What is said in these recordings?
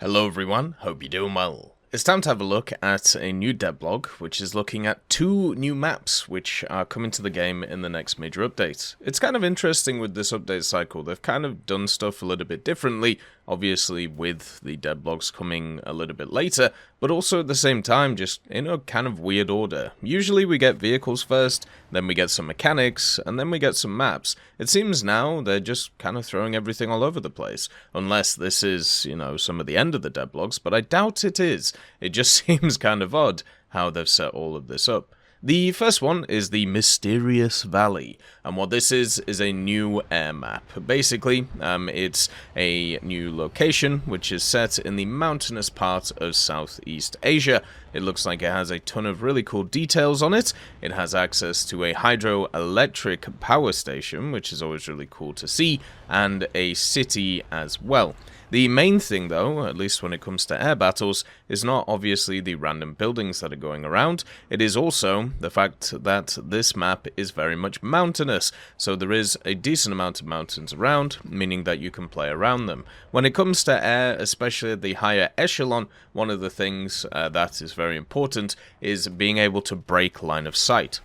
Hello everyone, hope you're doing well. It's time to have a look at a new devblog, which is looking at two new maps which are coming to the game in the next major update. It's kind of interesting with this update cycle. They've kind of done stuff a little bit differently, obviously with the devblogs coming a little bit later, but also at the same time just in a kind of weird order. Usually we get vehicles first, then we get some mechanics, and then we get some maps. It seems now they're just kind of throwing everything all over the place, unless this is, some of the end of the devblogs, but I doubt it is. It just seems kind of odd how they've set all of this up. The first one is the Mysterious Valley, and what this is a new air map. Basically, it's a new location which is set in the mountainous part of Southeast Asia. It looks like it has a ton of really cool details on it. It has access to a hydroelectric power station, which is always really cool to see, and a city as well. The main thing, though, at least when it comes to air battles, is not obviously the random buildings that are going around. It is also the fact that this map is very much mountainous, so there is a decent amount of mountains around, meaning that you can play around them. When it comes to air, especially at the higher echelon, one of the things that is very important is being able to break line of sight.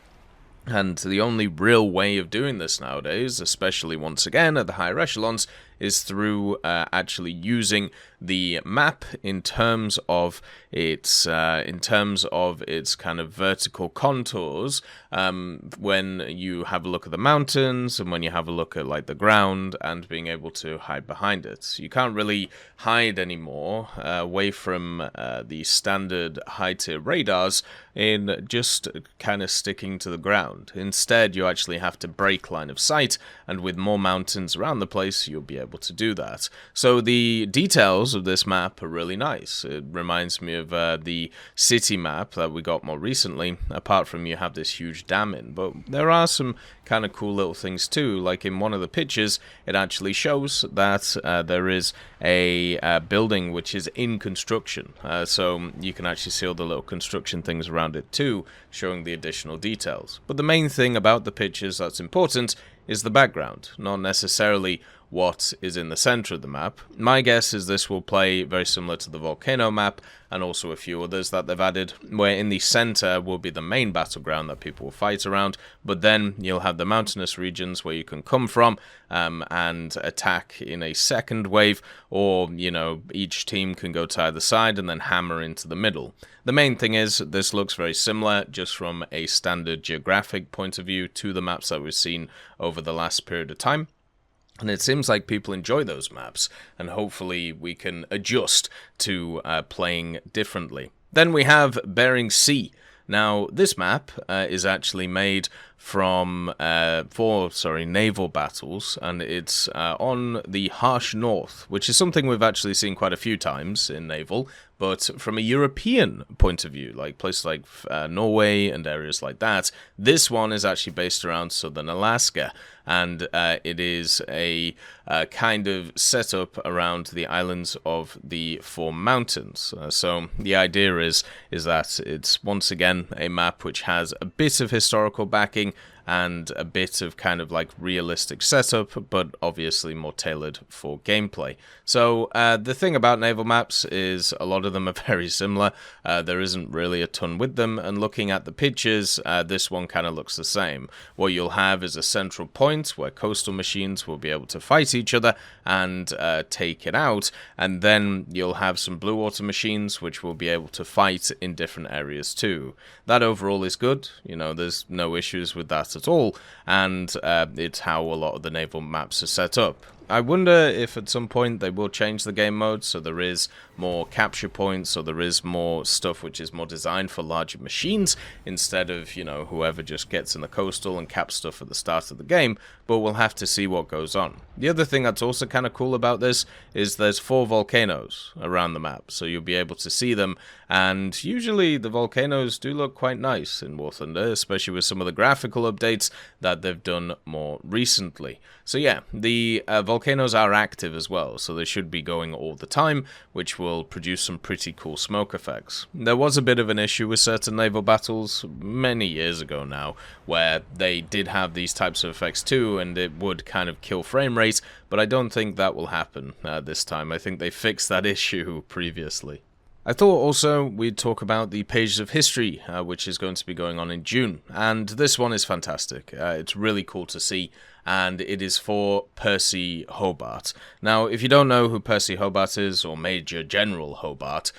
And the only real way of doing this nowadays, especially once again at the higher echelons, is through actually using the map in terms of its kind of vertical contours. When you have a look at the mountains and when you have a look at like the ground and being able to hide behind it, you can't really hide anymore away from the standard high tier radars in just kind of sticking to the ground. Instead, you actually have to break line of sight, and with more mountains around the place, you'll be able to do that. So the details of this map are really nice. It reminds me of the city map that we got more recently, apart from you have this huge dam in. But there are some kind of cool little things too, like in one of the pictures, it actually shows that there is a building which is in construction. So you can actually see all the little construction things around it too, showing the additional details. But the main thing about the pictures that's important is the background, not necessarily what is in the center of the map. My guess is this will play very similar to the volcano map and also a few others that they've added, where in the center will be the main battleground that people will fight around, but then you'll have the mountainous regions where you can come from and attack in a second wave, or each team can go to either side and then hammer into the middle. The main thing is this looks very similar just from a standard geographic point of view to the maps that we've seen over the last period of time. And it seems like people enjoy those maps, and hopefully we can adjust to playing differently. Then we have Bering Sea. Now, this map is actually made from for naval battles, and it's on the harsh north, which is something we've actually seen quite a few times in naval, but from a European point of view, like places like Norway and areas like that, this one is actually based around southern Alaska, and it is a kind of setup around the islands of the Four Mountains. So the idea is that it's once again a map which has a bit of historical backing and a bit of kind of like realistic setup, but obviously more tailored for gameplay. So the thing about naval maps is a lot of them are very similar. There isn't really a ton with them, and looking at the pictures, this one kind of looks the same. What you'll have is a central point where coastal machines will be able to fight each other and take it out, and then you'll have some blue water machines which will be able to fight in different areas too. That overall is good, there's no issues with that at all, and it's how a lot of the naval maps are set up. I wonder if at some point they will change the game mode so there is more capture points, or there is more stuff which is more designed for larger machines instead of, whoever just gets in the coastal and caps stuff at the start of the game, but we'll have to see what goes on. The other thing that's also kind of cool about this is there's 4 volcanoes around the map, so you'll be able to see them, and usually the volcanoes do look quite nice in War Thunder, especially with some of the graphical updates that they've done more recently. So yeah, the volcanoes volcanoes are active as well, so they should be going all the time, which will produce some pretty cool smoke effects. There was a bit of an issue with certain naval battles many years ago now, where they did have these types of effects too, and it would kind of kill frame rate, but I don't think that will happen this time. I think they fixed that issue previously. I thought also we'd talk about the Pages of History, which is going to be going on in June, and this one is fantastic. It's really cool to see, and it is for Percy Hobart. Now, if you don't know who Percy Hobart is, or Major General Hobart,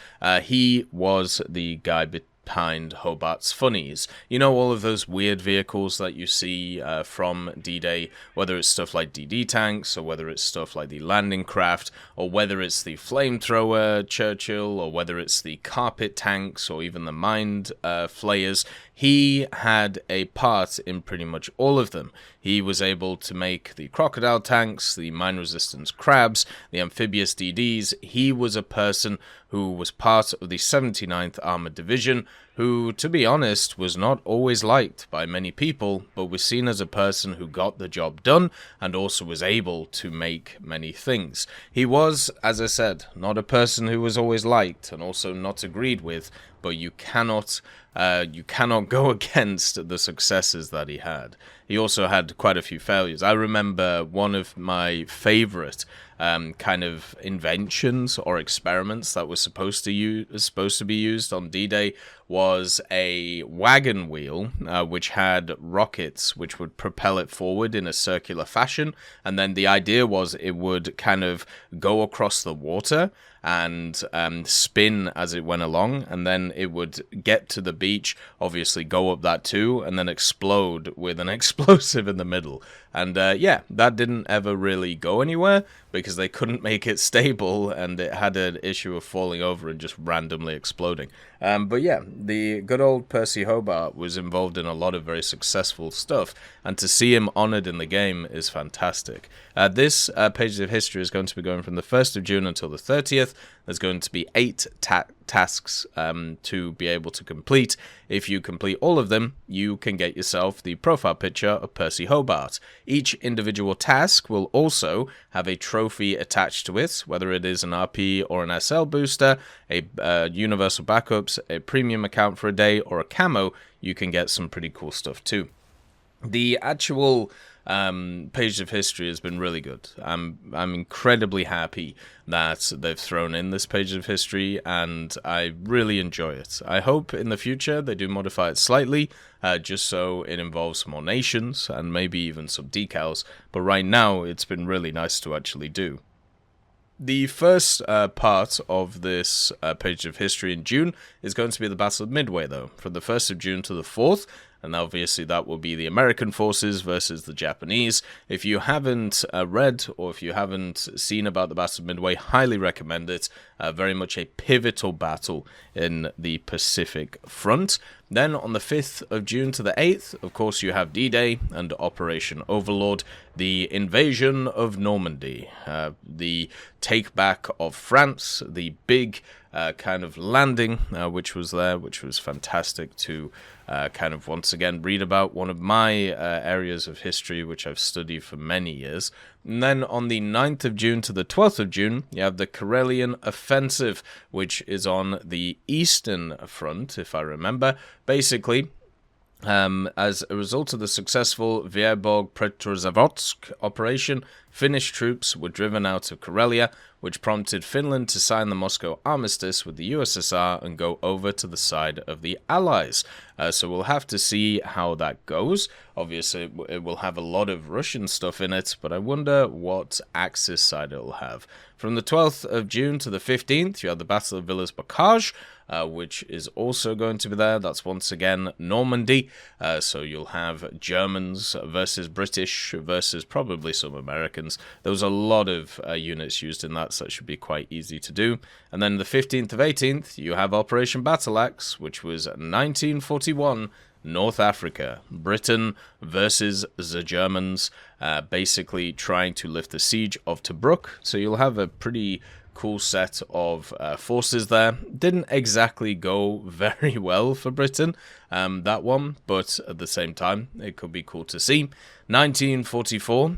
he was the guy behind Hobart's Funnies. You know, all of those weird vehicles that you see from D-Day, whether it's stuff like DD tanks, or whether it's stuff like the landing craft, or whether it's the flamethrower Churchill, or whether it's the carpet tanks, or even the mind flayers. He had a part in pretty much all of them. He was able to make the crocodile tanks, the mine resistance crabs, the amphibious DDs. He was a person who was part of the 79th Armored Division, who, to be honest, was not always liked by many people, but was seen as a person who got the job done and also was able to make many things. He was, as I said, not a person who was always liked and also not agreed with, but you cannot go against the successes that he had. He also had quite a few failures. I remember one of my favorite kind of inventions or experiments that was supposed to be used on D-Day was a wagon wheel which had rockets which would propel it forward in a circular fashion, and then the idea was it would kind of go across the water and spin as it went along, and then it would get to the beach, obviously go up that too, and then explode with an explosive in the middle. And yeah, that didn't ever really go anywhere because they couldn't make it stable, and it had an issue of falling over and just randomly exploding. But yeah, the good old Percy Hobart was involved in a lot of very successful stuff, and to see him honored in the game is fantastic. This Pages of History is going to be going from the 1st of June until the 30th. There's going to be 8 tasks to be able to complete. If you complete all of them, you can get yourself the profile picture of Percy Hobart. Each individual task will also have a trophy attached to it, whether it is an RP or an SL booster, a universal backups, a premium account for a day, or a camo. You can get some pretty cool stuff too. The actual Pages of History has been really good. I'm incredibly happy that they've thrown in this Page of History, and I really enjoy it. I hope in the future they do modify it slightly, just so it involves more nations and maybe even some decals, but right now it's been really nice to actually do. The first part of this Page of History in June is going to be the Battle of Midway, though, from the 1st of June to the 4th, and obviously that will be the American forces versus the Japanese. If you haven't read or if you haven't seen about the Battle of Midway, highly recommend it. Very much a pivotal battle in the Pacific Front. Then on the 5th of June to the 8th, of course, you have D-Day and Operation Overlord, the invasion of Normandy, the take-back of France, the big kind of landing which was there, which was fantastic to kind of once again read about. One of my areas of history which I've studied for many years. And then on the 9th of June to the 12th of June, you have the Karelian Offensive, which is on the Eastern Front, if I remember. Basically, as a result of the successful Vyborg-Petrozavodsk operation, Finnish troops were driven out of Karelia, which prompted Finland to sign the Moscow Armistice with the USSR and go over to the side of the Allies. So we'll have to see how that goes. Obviously, it will have a lot of Russian stuff in it, but I wonder what Axis side it will have. From the 12th of June to the 15th, you have the Battle of Villers-Bocage, which is also going to be there. That's once again Normandy. So you'll have Germans versus British versus probably some Americans. There was a lot of units used in that, so that should be quite easy to do. And then the 15th of 18th, you have Operation Battle Axe, which was 1941. North Africa, Britain versus the Germans, basically trying to lift the siege of Tobruk. So you'll have a pretty cool set of forces there. Didn't exactly go very well for Britain. that one, but at the same time, it could be cool to see. 1944,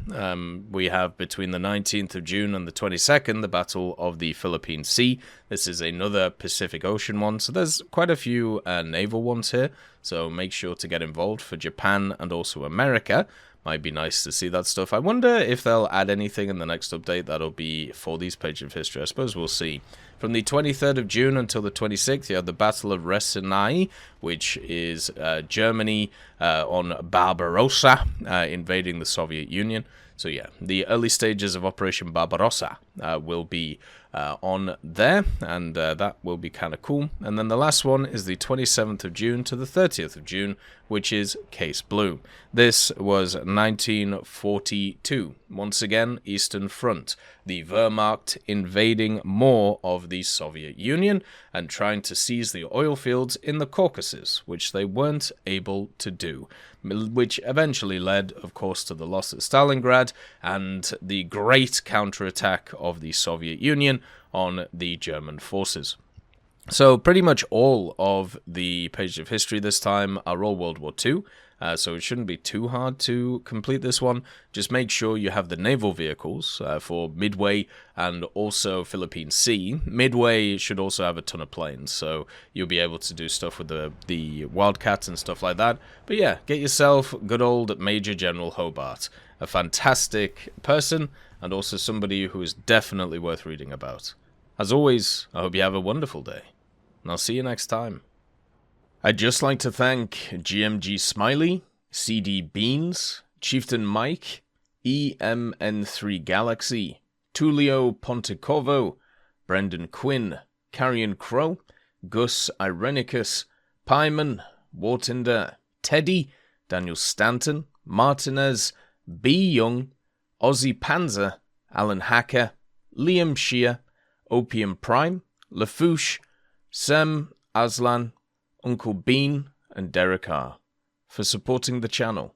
we have between the 19th of June and the 22nd, the Battle of the Philippine Sea. This is another Pacific Ocean one, so there's quite a few naval ones here, so make sure to get involved for Japan and also America. Might be nice to see that stuff. I wonder if they'll add anything in the next update that'll be for these pages of history. I suppose we'll see. From the 23rd of June until the 26th, you have the Battle of Resenai, which is Germany on Barbarossa, invading the Soviet Union. So yeah, the early stages of Operation Barbarossa will be on there, and that will be kind of cool. And then the last one is the 27th of June to the 30th of June, which is Case Blue. This was 1942. Once again, Eastern Front. The Wehrmacht invading more of the Soviet Union and trying to seize the oil fields in the Caucasus, which they weren't able to do, which eventually led, of course, to the loss at Stalingrad and the great counterattack of the Soviet Union on the German forces. So pretty much all of the pages of history this time are all World War II, so it shouldn't be too hard to complete this one. Just make sure you have the naval vehicles for Midway and also Philippine Sea. Midway should also have a ton of planes, so you'll be able to do stuff with the Wildcats and stuff like that. But yeah, get yourself good old Major General Hobart, a fantastic person and also somebody who is definitely worth reading about. As always, I hope you have a wonderful day, and I'll see you next time. I'd just like to thank GMG Smiley, CD Beans, Chieftain Mike, EMN3 Galaxy, Tulio Pontecovo, Brendan Quinn, Carrion Crow, Gus Irenicus, Pyman, Wartinder, Teddy, Daniel Stanton, Martinez, B. Young, Ozzy Panzer, Alan Hacker, Liam Shear, Opium Prime, Lafouche, Sem Aslan, Uncle Bean, and Derek R. for supporting the channel.